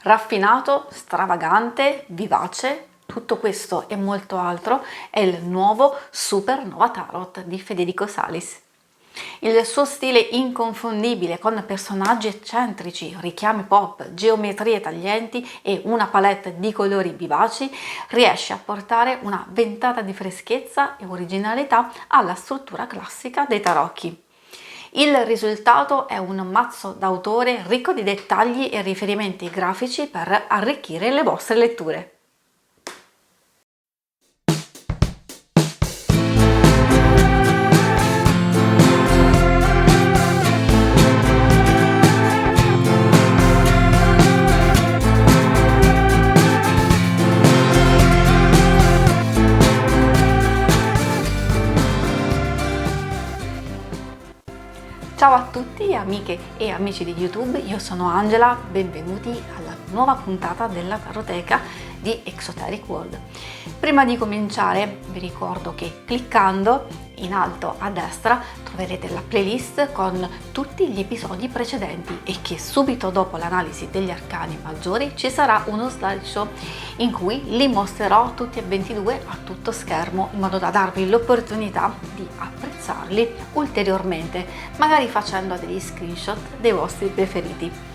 Raffinato, stravagante, vivace, tutto questo e molto altro è il nuovo Supernova Tarot di Federico Salis. Il suo stile inconfondibile con personaggi eccentrici, richiami pop, geometrie taglienti e una palette di colori vivaci riesce a portare una ventata di freschezza e originalità alla struttura classica dei tarocchi. Il risultato è un mazzo d'autore ricco di dettagli e riferimenti grafici per arricchire le vostre letture. Ciao a tutti amiche e amici di YouTube, io sono Angela, benvenuti alla nuova puntata della Taroteca di Exoteric World. Prima di cominciare vi ricordo che cliccando in alto a destra troverete la playlist con tutti gli episodi precedenti e che subito dopo l'analisi degli arcani maggiori ci sarà uno slideshow in cui li mostrerò tutti e 22 a tutto schermo in modo da darvi l'opportunità di apprezzarli ulteriormente, magari facendo degli screenshot dei vostri preferiti.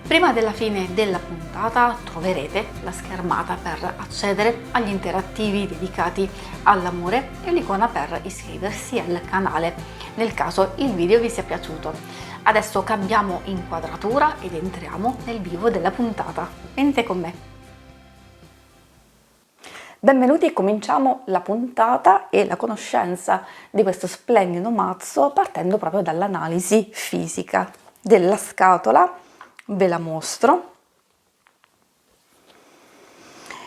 Prima della fine della puntata troverete la schermata per accedere agli interattivi dedicati all'amore e l'icona per iscriversi al canale, nel caso il video vi sia piaciuto. Adesso cambiamo inquadratura ed entriamo nel vivo della puntata. Venite con me. Benvenuti e cominciamo la puntata e la conoscenza di questo splendido mazzo partendo proprio dall'analisi fisica della scatola. Ve la mostro,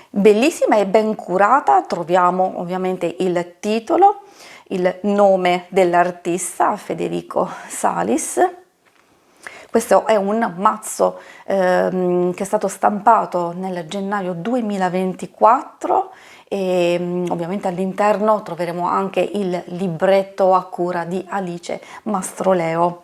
bellissima e ben curata. Troviamo ovviamente il titolo, il nome dell'artista Federico Salis. Questo è un mazzo che è stato stampato nel gennaio 2024 e ovviamente all'interno troveremo anche il libretto a cura di Alice Mastroleo.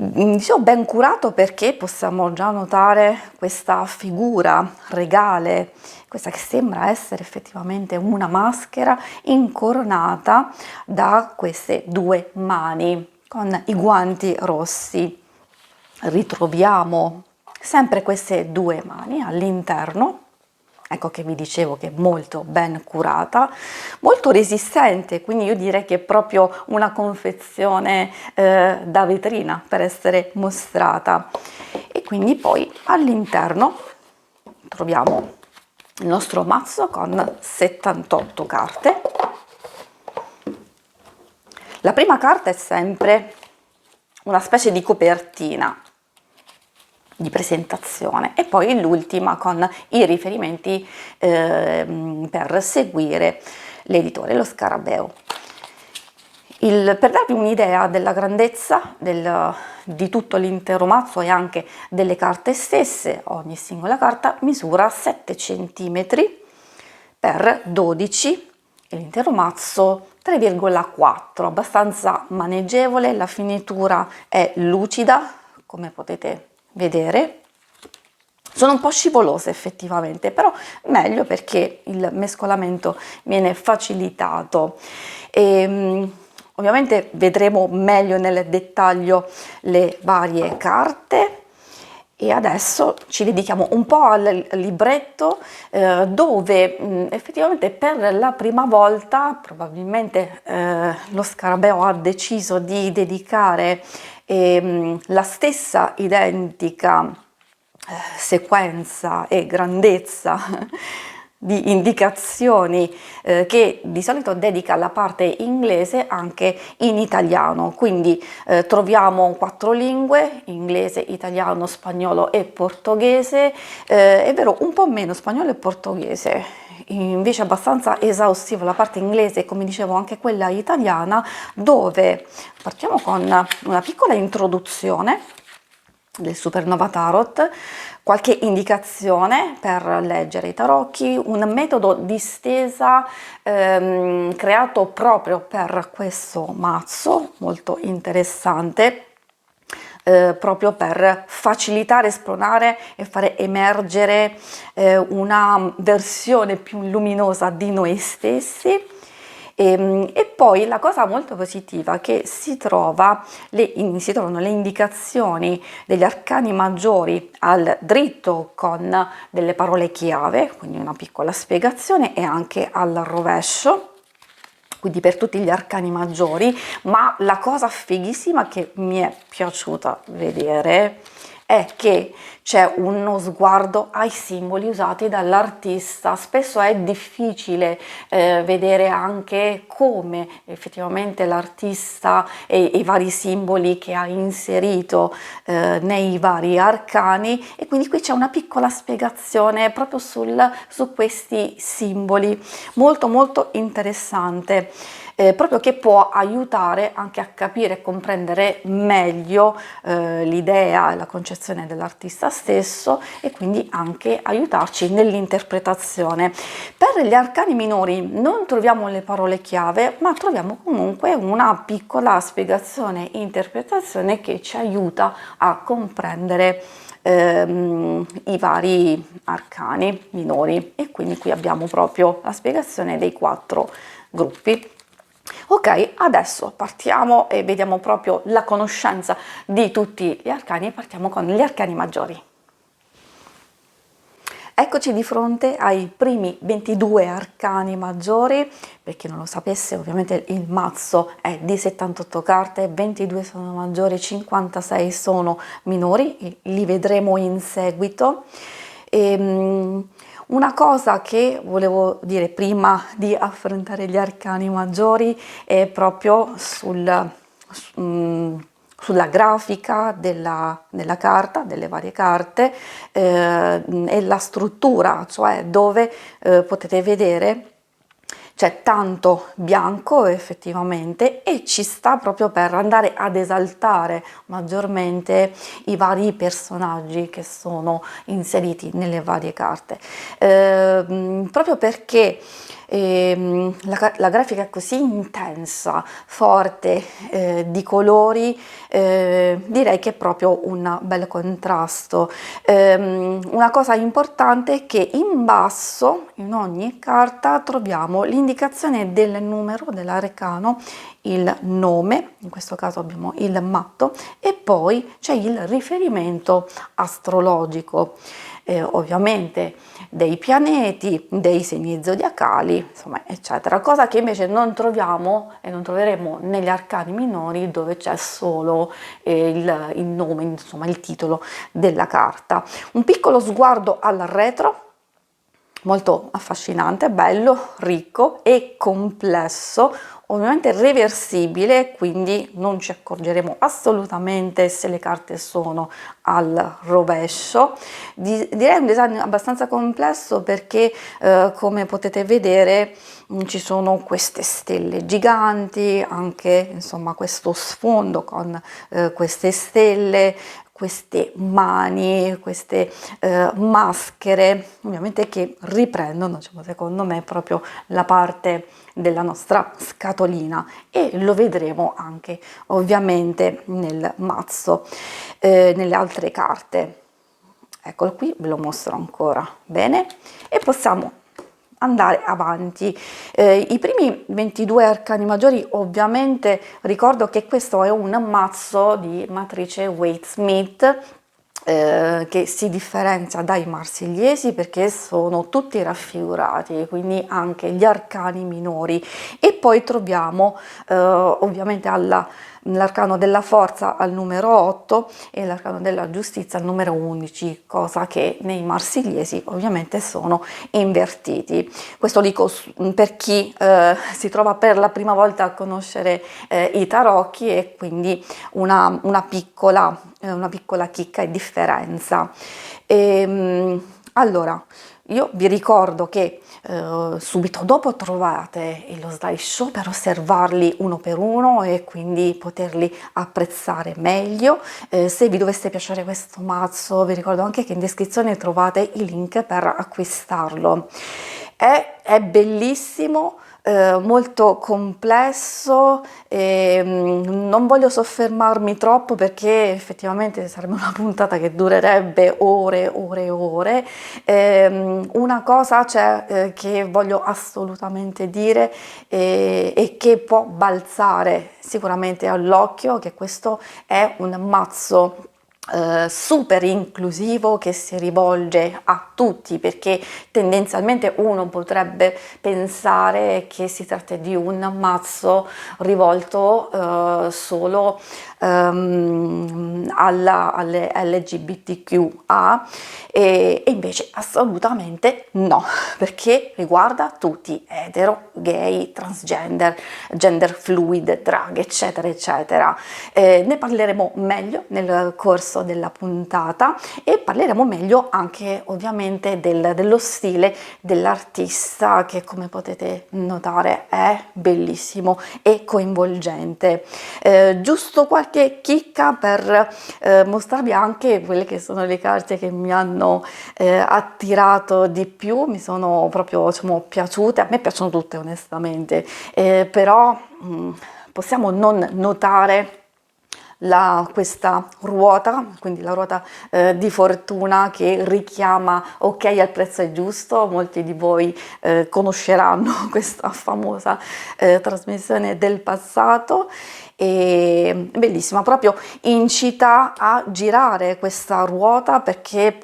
Dicevo ben curato perché possiamo già notare questa figura regale, questa che sembra essere effettivamente una maschera incoronata da queste due mani con i guanti rossi. Ritroviamo sempre queste due mani all'interno. Ecco che vi dicevo che è molto ben curata, molto resistente, quindi io direi che è proprio una confezione da vetrina per essere mostrata. E quindi poi all'interno troviamo il nostro mazzo con 78 carte. La prima carta è sempre una specie di copertina di presentazione e poi l'ultima con i riferimenti per seguire l'editore, lo Scarabeo. Per darvi un'idea della grandezza di tutto l'intero mazzo e anche delle carte stesse, ogni singola carta misura 7 cm per 12 e l'intero mazzo 3,4, abbastanza maneggevole. La finitura è lucida, come potete vedere. Sono un po' scivolose effettivamente, però meglio perché il mescolamento viene facilitato. Ovviamente vedremo meglio nel dettaglio le varie carte e adesso ci dedichiamo un po' al libretto dove effettivamente per la prima volta probabilmente lo Scarabeo ha deciso di dedicare la stessa identica sequenza e grandezza di indicazioni che di solito dedica alla parte inglese anche in italiano, quindi troviamo 4 lingue: inglese, italiano, spagnolo e portoghese, è vero un po' meno spagnolo e portoghese, invece abbastanza esaustivo la parte inglese, come dicevo anche quella italiana, dove partiamo con una piccola introduzione del Supernova Tarot, qualche indicazione per leggere i tarocchi, un metodo di stesa creato proprio per questo mazzo, molto interessante, proprio per facilitare, esplorare e fare emergere una versione più luminosa di noi stessi. E poi la cosa molto positiva è che si trovano le indicazioni degli arcani maggiori al dritto con delle parole chiave, quindi una piccola spiegazione, e anche al rovescio, quindi per tutti gli arcani maggiori. Ma la cosa fighissima che mi è piaciuta vedere è che c'è uno sguardo ai simboli usati dall'artista. Spesso è difficile vedere anche come effettivamente l'artista e i vari simboli che ha inserito nei vari arcani, e quindi qui c'è una piccola spiegazione proprio su questi simboli, molto molto interessante. Proprio che può aiutare anche a capire e comprendere meglio l'idea e la concezione dell'artista stesso, e quindi anche aiutarci nell'interpretazione. Per gli arcani minori non troviamo le parole chiave, ma troviamo comunque una piccola spiegazione e interpretazione che ci aiuta a comprendere i vari arcani minori, e quindi qui abbiamo proprio la spiegazione dei 4 gruppi. Ok, adesso partiamo e vediamo proprio la conoscenza di tutti gli arcani, e partiamo con gli arcani maggiori. Eccoci di fronte ai primi 22 arcani maggiori. Per chi non lo sapesse, ovviamente il mazzo è di 78 carte, 22 sono maggiori, 56 sono minori, e li vedremo in seguito. Una cosa che volevo dire prima di affrontare gli arcani maggiori è proprio sulla grafica della carta, delle varie carte, e la struttura, cioè dove potete vedere c'è tanto bianco effettivamente, e ci sta proprio per andare ad esaltare maggiormente i vari personaggi che sono inseriti nelle varie carte, proprio perché la grafica è così intensa, forte, di colori, direi che è proprio un bel contrasto. Una cosa importante è che in basso, in ogni carta, troviamo l'indicazione del numero dell'arcano, il nome, in questo caso abbiamo il matto, e poi c'è il riferimento astrologico, ovviamente dei pianeti, dei segni zodiacali, insomma, eccetera, cosa che invece non troviamo e non troveremo negli arcani minori, dove c'è solo il nome, insomma il titolo della carta. Un piccolo sguardo al retro, molto affascinante, bello, ricco e complesso, ovviamente reversibile, quindi non ci accorgeremo assolutamente se le carte sono al rovescio. Direi un design abbastanza complesso perché come potete vedere ci sono queste stelle giganti, anche insomma questo sfondo con queste stelle, queste mani, queste maschere, ovviamente, che riprendono, diciamo, secondo me, proprio la parte della nostra scatolina, e lo vedremo anche ovviamente nel mazzo, nelle altre carte. Eccolo qui, ve lo mostro ancora bene, e possiamo andare avanti. I primi 22 arcani maggiori, ovviamente ricordo che questo è un mazzo di matrice Waite-Smith, che si differenzia dai marsigliesi perché sono tutti raffigurati, quindi anche gli arcani minori, e poi troviamo ovviamente l'arcano della forza al numero 8 e l'arcano della giustizia al numero 11, cosa che nei marsigliesi ovviamente sono invertiti. Questo dico per chi si trova per la prima volta a conoscere i tarocchi, e quindi una piccola chicca e differenza. Allora, io vi ricordo che subito dopo trovate lo slideshow per osservarli uno per uno e quindi poterli apprezzare meglio. Se vi dovesse piacere questo mazzo, vi ricordo anche che in descrizione trovate i link per acquistarlo. È bellissimo, molto complesso e non voglio soffermarmi troppo perché effettivamente sarebbe una puntata che durerebbe ore, ore e ore. Una cosa c'è che voglio assolutamente dire e che può balzare sicuramente all'occhio, che questo è un mazzo super inclusivo che si rivolge a tutti, perché tendenzialmente uno potrebbe pensare che si tratti di un mazzo rivolto solo alle LGBTQA e invece assolutamente no, perché riguarda tutti, etero, gay, transgender, gender fluid, drag, eccetera, eccetera. Ne parleremo meglio nel corso della puntata e parleremo meglio anche ovviamente dello stile dell'artista che, come potete notare, è bellissimo e coinvolgente. Giusto qualche chicca per mostrarvi anche quelle che sono le carte che mi hanno attirato di più, mi sono proprio, diciamo, piaciute. A me piacciono tutte onestamente, però possiamo non notare questa ruota, quindi la ruota di fortuna che richiama ok al prezzo è giusto. Molti di voi conosceranno questa famosa trasmissione del passato, e bellissima, proprio incita a girare questa ruota perché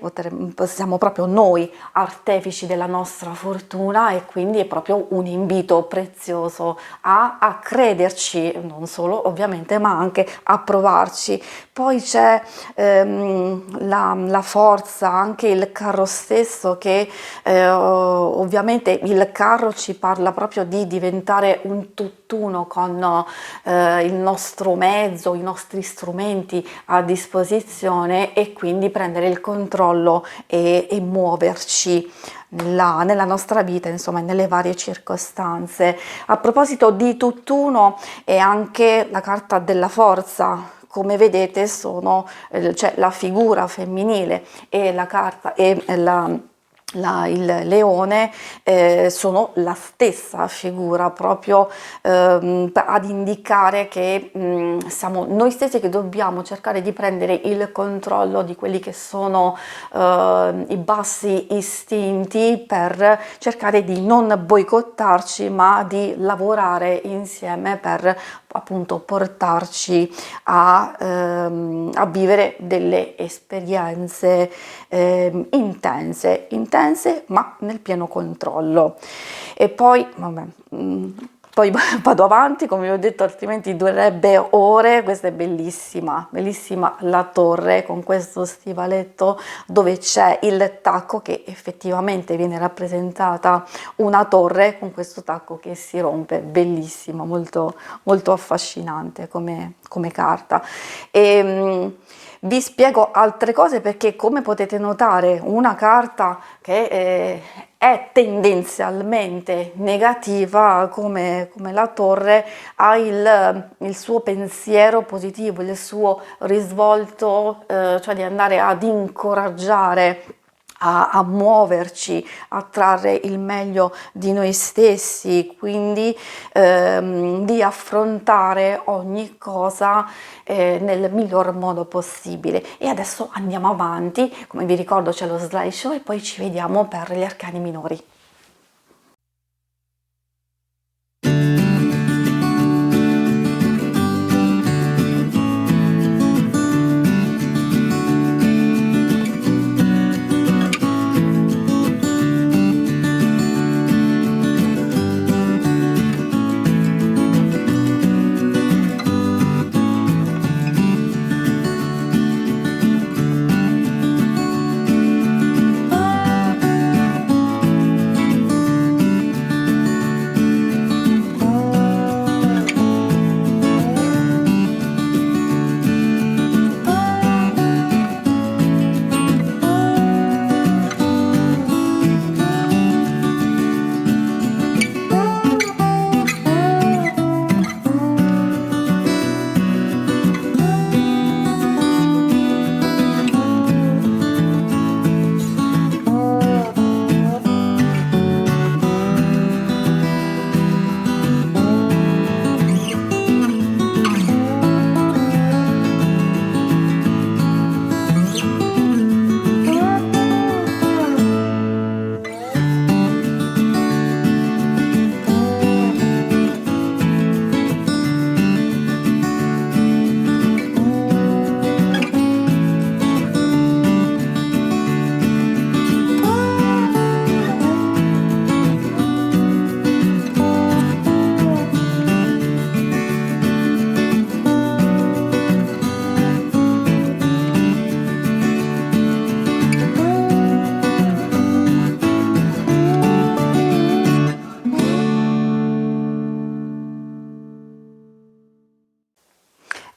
siamo proprio noi artefici della nostra fortuna, e quindi è proprio un invito prezioso a crederci, non solo ovviamente, ma anche a provarci. Poi c'è la forza, anche il carro stesso, che ovviamente il carro ci parla proprio di diventare un tutt'uno con il nostro mezzo, i nostri strumenti a disposizione, e quindi prendere il controllo e muoverci nella nostra vita, insomma, nelle varie circostanze. A proposito di tutt'uno, è anche la carta della forza. Come vedete c'è la figura femminile e la carta e il leone sono la stessa figura, proprio ad indicare che siamo noi stessi che dobbiamo cercare di prendere il controllo di quelli che sono i bassi istinti, per cercare di non boicottarci, ma di lavorare insieme per appunto portarci a vivere delle esperienze intense ma nel pieno controllo. E poi vabbè, poi vado avanti, come vi ho detto, altrimenti durerebbe ore. Questa è bellissima, bellissima la torre con questo stivaletto dove c'è il tacco, che effettivamente viene rappresentata una torre con questo tacco che si rompe. Bellissima, molto, molto affascinante come carta. Vi spiego altre cose perché, come potete notare, una carta che è tendenzialmente negativa come la torre ha il suo pensiero positivo, il suo risvolto, cioè di andare ad incoraggiare a muoverci, a trarre il meglio di noi stessi, quindi di affrontare ogni cosa nel miglior modo possibile. E adesso andiamo avanti, come vi ricordo c'è lo slideshow e poi ci vediamo per gli arcani minori.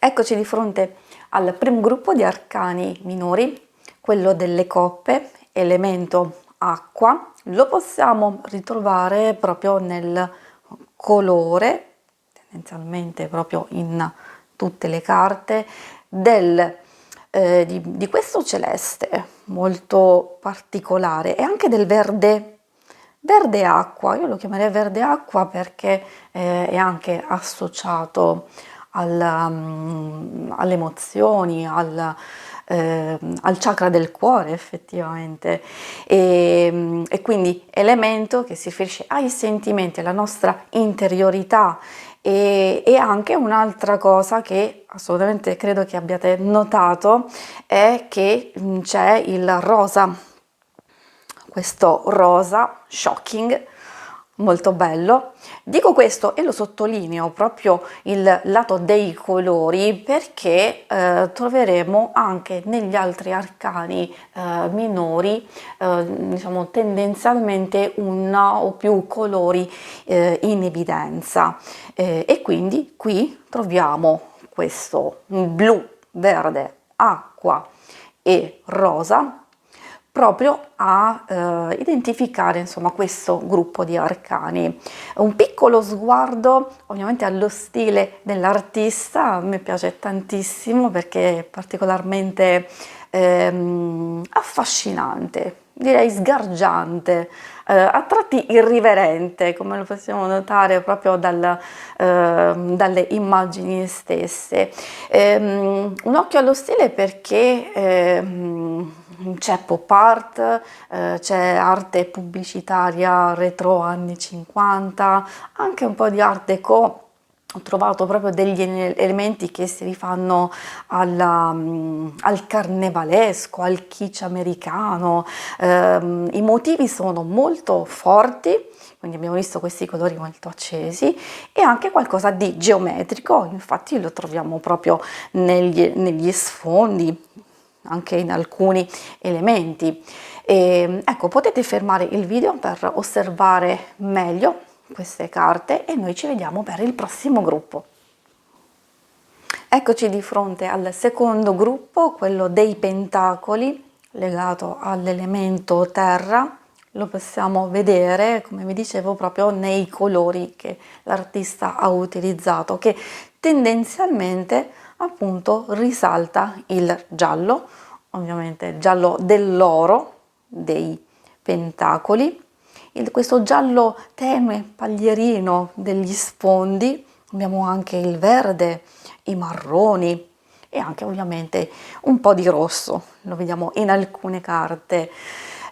Eccoci di fronte al primo gruppo di arcani minori, quello delle coppe, elemento acqua. Lo possiamo ritrovare proprio nel colore, tendenzialmente proprio in tutte le carte, di questo celeste molto particolare e anche del verde acqua. Io lo chiamerei verde acqua perché è anche associato alle emozioni, al chakra del cuore effettivamente, e quindi elemento che si riferisce ai sentimenti, alla nostra interiorità. E anche un'altra cosa che assolutamente credo che abbiate notato è che c'è il rosa, questo rosa shocking, molto bello. Dico questo e lo sottolineo proprio il lato dei colori perché troveremo anche negli altri arcani minori diciamo tendenzialmente una o più colori in evidenza, e quindi qui troviamo questo blu, verde, acqua e rosa proprio a identificare insomma questo gruppo di arcani. Un piccolo sguardo ovviamente allo stile dell'artista, a me piace tantissimo perché è particolarmente affascinante, direi sgargiante, a tratti irriverente, come lo possiamo notare proprio dalle immagini stesse. Un occhio allo stile perché c'è pop art, c'è arte pubblicitaria retro anni 50, anche un po' di art déco. Ho trovato proprio degli elementi che si rifanno al carnevalesco, al kitsch americano. I motivi sono molto forti, quindi abbiamo visto questi colori molto accesi, e anche qualcosa di geometrico, infatti lo troviamo proprio negli sfondi, anche in alcuni elementi. Ecco, potete fermare il video per osservare meglio queste carte e noi ci vediamo per il prossimo gruppo. Eccoci di fronte al secondo gruppo, quello dei pentacoli, legato all'elemento terra. Lo possiamo vedere, come vi dicevo, proprio nei colori che l'artista ha utilizzato, che tendenzialmente appunto risalta il giallo, ovviamente il giallo dell'oro dei pentacoli, questo giallo tenue paglierino degli sfondi. Abbiamo anche il verde, i marroni e anche ovviamente un po' di rosso, lo vediamo in alcune carte.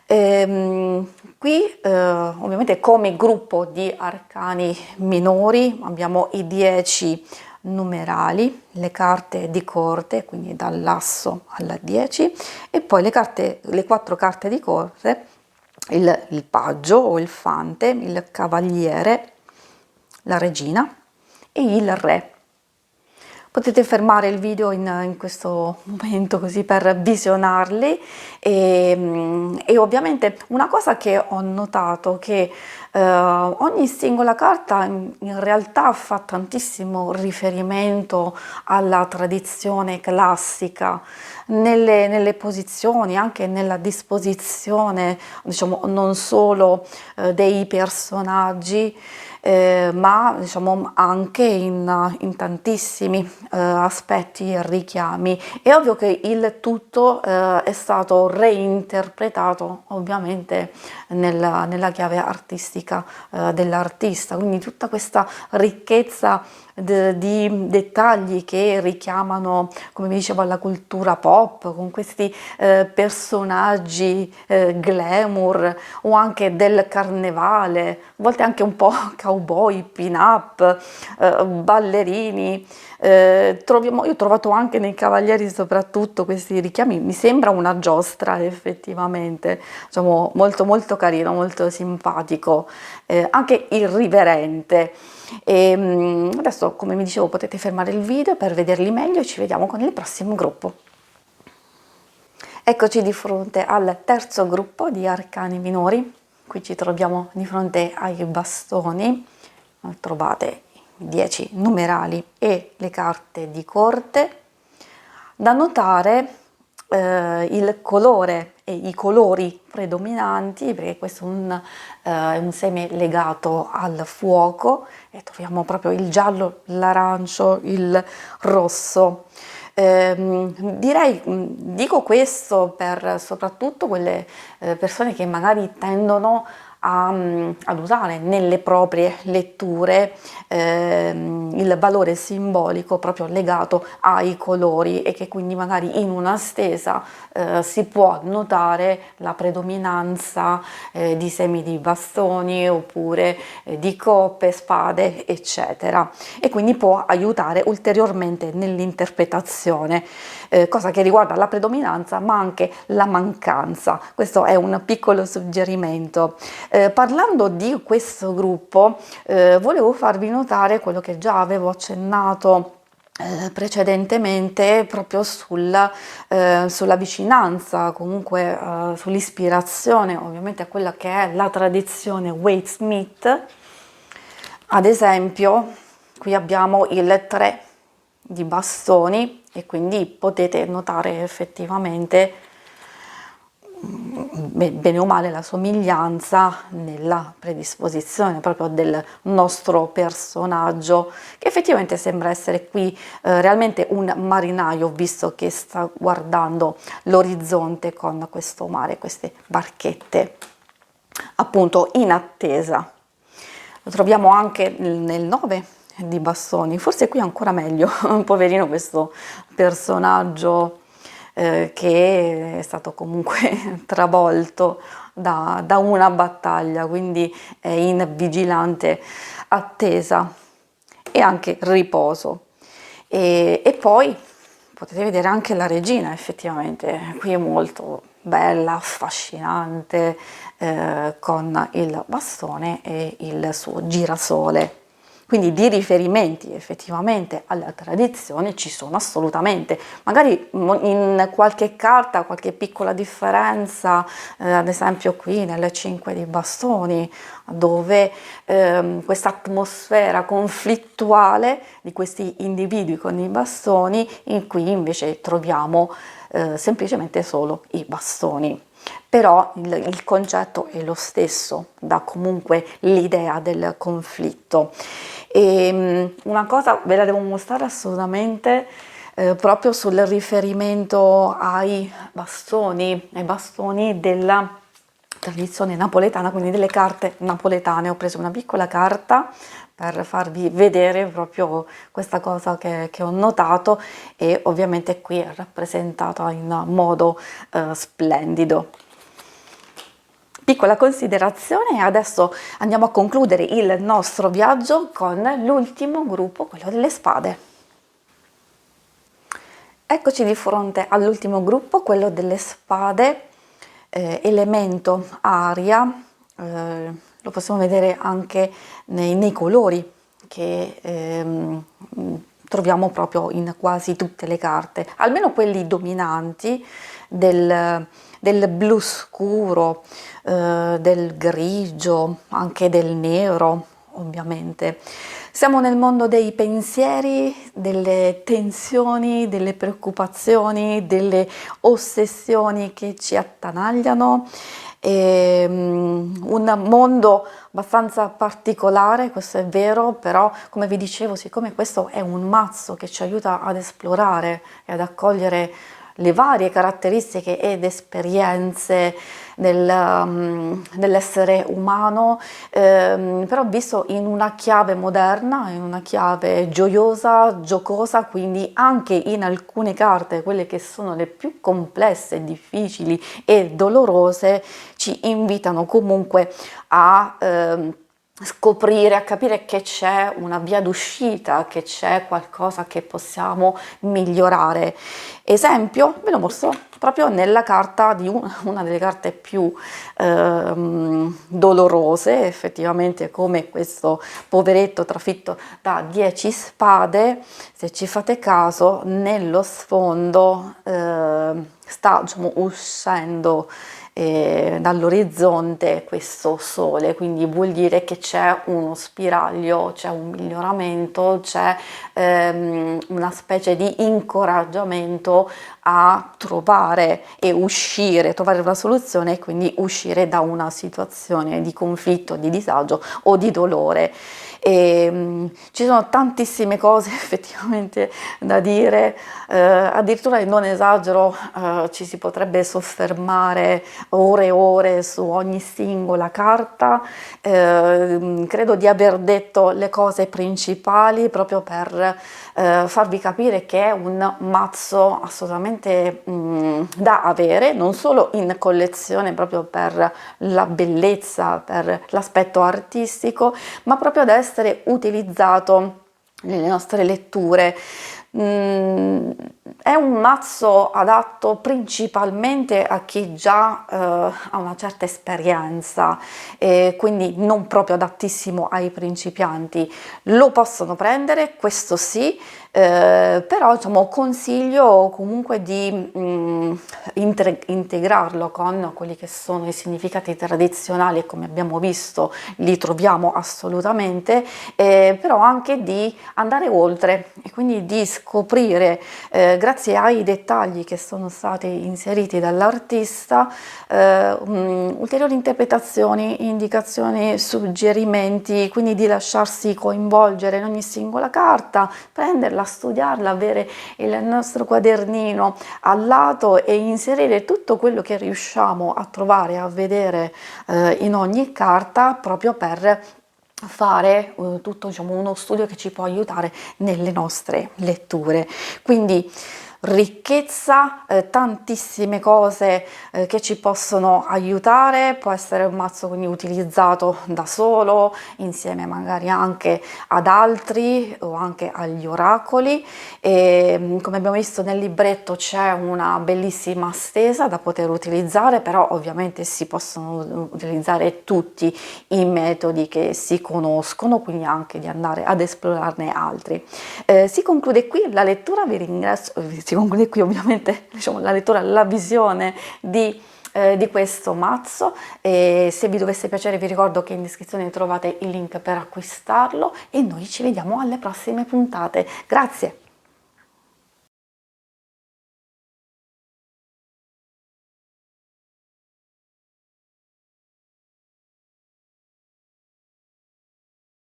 Qui ovviamente come gruppo di arcani minori abbiamo i 10 numerali, le carte di corte, quindi dall'asso alla 10, e poi le 4 carte di corte, il paggio o il fante, il cavaliere, la regina e il re. Potete fermare il video in questo momento così per visionarli, e ovviamente una cosa che ho notato che ogni singola carta in realtà fa tantissimo riferimento alla tradizione classica nelle posizioni, anche nella disposizione, diciamo, non solo dei personaggi, ma diciamo anche in tantissimi aspetti e richiami. È ovvio che il tutto è stato reinterpretato ovviamente nella chiave artistica dell'artista, quindi tutta questa ricchezza di dettagli che richiamano, come vi dicevo, alla cultura pop, con questi personaggi glamour o anche del carnevale, a volte anche un po' cowboy, pin-up, ballerini. Io ho trovato anche nei cavalieri soprattutto questi richiami, mi sembra una giostra effettivamente, diciamo, molto molto carino, molto simpatico, anche irriverente. Adesso, come vi dicevo, potete fermare il video per vederli meglio e ci vediamo con il prossimo gruppo. Eccoci di fronte al terzo gruppo di arcani minori. Qui ci troviamo di fronte ai bastoni, trovate 10 numerali e le carte di corte. Da notare il colore e i colori predominanti, perché questo è un seme legato al fuoco e troviamo proprio il giallo, l'arancio, il rosso. Dico questo per soprattutto quelle persone che magari tendono ad usare nelle proprie letture il valore simbolico proprio legato ai colori, e che quindi magari in una stesa si può notare la predominanza di semi di bastoni oppure di coppe, spade, eccetera, e quindi può aiutare ulteriormente nell'interpretazione, cosa che riguarda la predominanza ma anche la mancanza. Questo è un piccolo suggerimento. Parlando di questo gruppo, volevo farvi notare quello che già avevo accennato precedentemente, proprio sulla vicinanza, comunque sull'ispirazione ovviamente a quella che è la tradizione Waite Smith. Ad esempio, qui abbiamo il 3 di bastoni e quindi potete notare effettivamente bene o male la somiglianza nella predisposizione proprio del nostro personaggio, che effettivamente sembra essere qui realmente un marinaio, visto che sta guardando l'orizzonte con questo mare, queste barchette appunto in attesa. Lo troviamo anche nel 9 di bastoni, forse qui ancora meglio, poverino questo personaggio che è stato comunque travolto da una battaglia, quindi è in vigilante attesa e anche riposo. E poi potete vedere anche la regina, effettivamente qui è molto bella, affascinante, con il bastone e il suo girasole. Quindi di riferimenti effettivamente alla tradizione ci sono assolutamente, magari in qualche carta qualche piccola differenza, ad esempio qui nelle 5 di bastoni, dove questa atmosfera conflittuale di questi individui con i bastoni, in cui invece troviamo semplicemente solo i bastoni. Però il concetto è lo stesso, dà comunque l'idea del conflitto. E una cosa ve la devo mostrare assolutamente, proprio sul riferimento ai bastoni della tradizione napoletana, quindi delle carte napoletane. Ho preso una piccola carta per farvi vedere proprio questa cosa che ho notato, e ovviamente qui è rappresentata in modo splendido. Piccola considerazione, e adesso andiamo a concludere il nostro viaggio con l'ultimo gruppo, quello delle spade. Eccoci di fronte all'ultimo gruppo, quello delle spade, elemento aria, lo possiamo vedere anche nei colori che troviamo proprio in quasi tutte le carte, almeno quelli dominanti del blu scuro, del grigio, anche del nero, ovviamente. Siamo nel mondo dei pensieri, delle tensioni, delle preoccupazioni, delle ossessioni che ci attanagliano. Un mondo abbastanza particolare, questo è vero, però come vi dicevo, siccome questo è un mazzo che ci aiuta ad esplorare e ad accogliere le varie caratteristiche ed esperienze dell'essere umano, però visto in una chiave moderna, in una chiave gioiosa, giocosa, quindi anche in alcune carte, quelle che sono le più complesse, difficili e dolorose, ci invitano comunque a scoprire, a capire che c'è una via d'uscita, che c'è qualcosa che possiamo migliorare. Esempio, ve lo mostro proprio nella carta di una delle carte più dolorose, effettivamente, come questo poveretto trafitto da 10 spade. Se ci fate caso, nello sfondo sta, diciamo, uscendo dall'orizzonte questo sole, quindi vuol dire che c'è uno spiraglio, c'è un miglioramento, c'è una specie di incoraggiamento a trovare e uscire, trovare una soluzione e quindi uscire da una situazione di conflitto, di disagio o di dolore. Ci sono tantissime cose effettivamente da dire, addirittura non esagero, ci si potrebbe soffermare ore e ore su ogni singola carta. Credo di aver detto le cose principali proprio per farvi capire che è un mazzo assolutamente da avere, non solo in collezione proprio per la bellezza, per l'aspetto artistico, ma proprio da essere utilizzato nelle nostre letture. È un mazzo adatto principalmente a chi già ha una certa esperienza, quindi non proprio adattissimo ai principianti. Lo possono prendere, questo sì, però diciamo, consiglio comunque di integrarlo con quelli che sono i significati tradizionali, e come abbiamo visto li troviamo assolutamente, però anche di andare oltre e quindi di scoprire, grazie ai dettagli che sono stati inseriti dall'artista, ulteriori interpretazioni, indicazioni, suggerimenti, quindi di lasciarsi coinvolgere in ogni singola carta, prenderla, studiarla, avere il nostro quadernino al lato e inserire tutto quello che riusciamo a trovare, a vedere in ogni carta, proprio per fare tutto, diciamo, uno studio che ci può aiutare nelle nostre letture. Quindi ricchezza, tantissime cose che ci possono aiutare. Può essere un mazzo quindi utilizzato da solo, insieme magari anche ad altri o anche agli oracoli, e come abbiamo visto nel libretto c'è una bellissima stesa da poter utilizzare, però ovviamente si possono utilizzare tutti i metodi che si conoscono, quindi anche di andare ad esplorarne altri. Si conclude qui la lettura, vi ringrazio, si conclude qui ovviamente, diciamo, la lettura, la visione di questo mazzo, e se vi dovesse piacere vi ricordo che in descrizione trovate il link per acquistarlo e noi ci vediamo alle prossime puntate. Grazie!